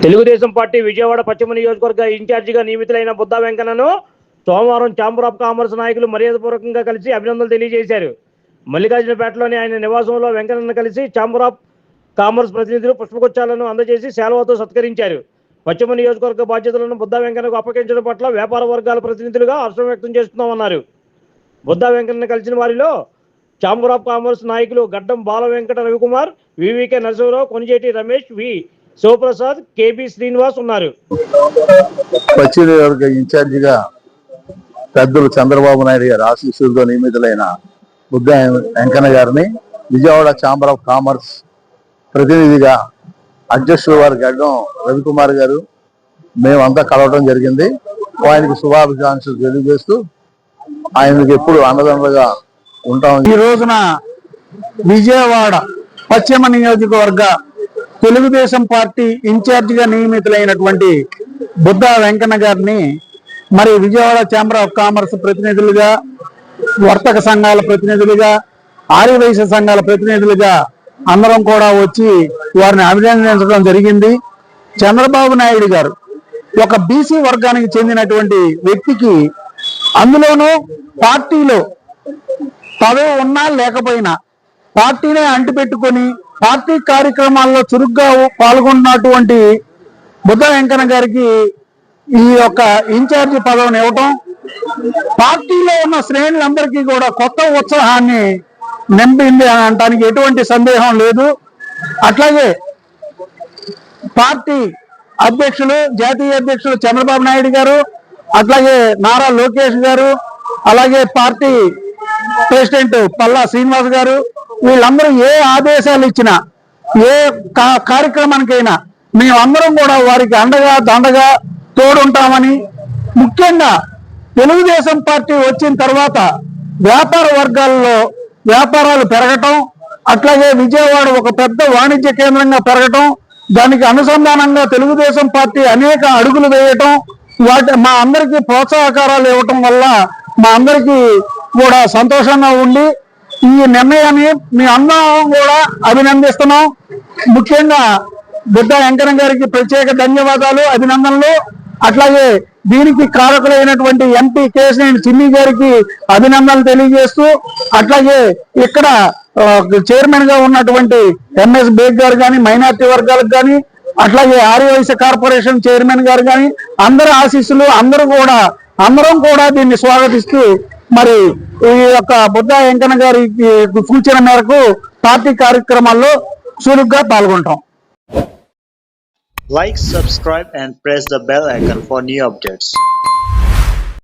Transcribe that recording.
Telugu Desam party Vijayawada పశ్చిమ నియోజకవర్గ ఇన్ఛార్జిగా నియమితులైన బుద్దా వెంకన్నను సోమవారం ఛాంబర్ ఆఫ్ కామర్స్ నాయకులు మర్యాదపూర్వకంగా కలిసి అభినందనలు తెలియజేశారు. మల్లికార్జునపేటలోని ఆయన నివాసంలో వెంకన్నను కలిసి ఛాంబర్ ఆఫ్ కామర్స్ ప్రతినిధులు పుష్పగుచ్చాలను అందజేసి సేలవతో సత్కరించారు. పశ్చిమ నియోజకవర్గ బాధ్యతలను బుద్దా వెంకన్నకు అప్పగించడం పట్ల వ్యాపార వర్గాల ప్రతినిధులుగా హర్షం వ్యక్తం చేస్తున్నామన్నారు. బుద్దా వెంకన్నను కలిసిన వారిలో ఛాంబర్ ఆఫ్ కామర్స్ నాయకులు గడ్డం బాల వెంకట రవికుమార్, వివికే నరసింహరావు, కొనిజేటి రమేష్, వి శివప్రసాద్, కేబి శ్రీనివాస్ ఉన్నారు. పశ్చిమ నియోజకవర్గ ఇన్ఛార్జిగా పెద్దలు చంద్రబాబు నాయుడు గారి ఆశీస్సులతో నియమితులైన బుద్దా వెంకన్న గారిని విజయవాడ ఛాంబర్ ఆఫ్ కామర్స్ ప్రతినిధిగా అధ్యక్షుడు వారి గడ్డం రవికుమార్ గారు మేమంతా కలవడం జరిగింది. ఆయనకు శుభాకాంక్షలు తెలియజేస్తూ ఆయనకు ఎప్పుడు అండదండగా ఉంటాం. ఈ రోజున విజయవాడ పశ్చిమ నియోజకవర్గ తెలుగుదేశం పార్టీ ఇన్ఛార్జిగా నియమితులైనటువంటి బుద్దా వెంకన్న గారిని మరి విజయవాడ ఛాంబర్ ఆఫ్ కామర్స్ ప్రతినిధులుగా, వర్తక సంఘాల ప్రతినిధులుగా, ఆర్యవైశ్య సంఘాల ప్రతినిధులుగా అందరం కూడా వచ్చి వారిని అభినందించడం జరిగింది. చంద్రబాబు నాయుడు గారు ఒక బీసీ వర్గానికి చెందినటువంటి వ్యక్తికి, అందులోనూ పార్టీలో పదవి ఉన్నా లేకపోయినా పార్టీనే అంటిపెట్టుకొని పార్టీ కార్యక్రమాల్లో చురుగ్గా పాల్గొన్నటువంటి బుద్దా వెంకన్న గారికి ఈ యొక్క ఇన్ఛార్జి పదవిని ఇవ్వటం పార్టీలో ఉన్న శ్రేణులందరికీ కూడా కొత్త ఉత్సాహాన్ని నింపింది అని అనడానికి ఎటువంటి సందేహం లేదు. అట్లాగే పార్టీ అధ్యక్షులు, జాతీయ అధ్యక్షులు చంద్రబాబు నాయుడు గారు, అట్లాగే నారా లోకేష్ గారు, అలాగే పార్టీ ప్రెసిడెంట్ పల్లా శ్రీనివాస్ గారు, వీళ్ళందరూ ఏ ఆదేశాలు ఇచ్చినా, ఏ కార్యక్రమానికైనా మేమందరం కూడా వారికి అండగా దండగా తోడుంటామని, ముఖ్యంగా తెలుగుదేశం పార్టీ వచ్చిన తర్వాత వ్యాపార వర్గాల్లో వ్యాపారాలు పెరగటం, అట్లాగే విజయవాడ ఒక పెద్ద వాణిజ్య కేంద్రంగా పెరగటం, దానికి అనుసంధానంగా తెలుగుదేశం పార్టీ అనేక అడుగులు వేయటం, మా అందరికీ ప్రోత్సాహకారాలు ఇవ్వటం వల్ల మా అందరికీ కూడా సంతోషంగా ఉండి ఈ నిర్ణయాన్ని మీ అందరం కూడా అభినందిస్తున్నాం. ముఖ్యంగా బుద్దా వెంకన్న గారికి ప్రత్యేక ధన్యవాదాలు, అభినందనలు. అట్లాగే దీనికి కారకులైనటువంటి ఎంపీ కేశినేని చిన్ని గారికి అభినందనలు తెలియజేస్తూ, అట్లాగే ఇక్కడ చైర్మన్ గా ఉన్నటువంటి ఎంఎస్ బేగ్ గారు కానీ, మైనార్టీ వర్గాలకు కానీ, అట్లాగే ఆర్యవైశ్య కార్పొరేషన్ చైర్మన్ గారు కానీ అందరి ఆశీస్సులు, అందరం కూడా దీన్ని స్వాగతిస్తూ మరి ఈ యొక్క బుద్దా వెంకన్న గారి సూచన మేరకు పార్టీ కార్యక్రమాల్లో చురుగ్గా పాల్గొంటాం. Like, subscribe and press the bell icon for new updates.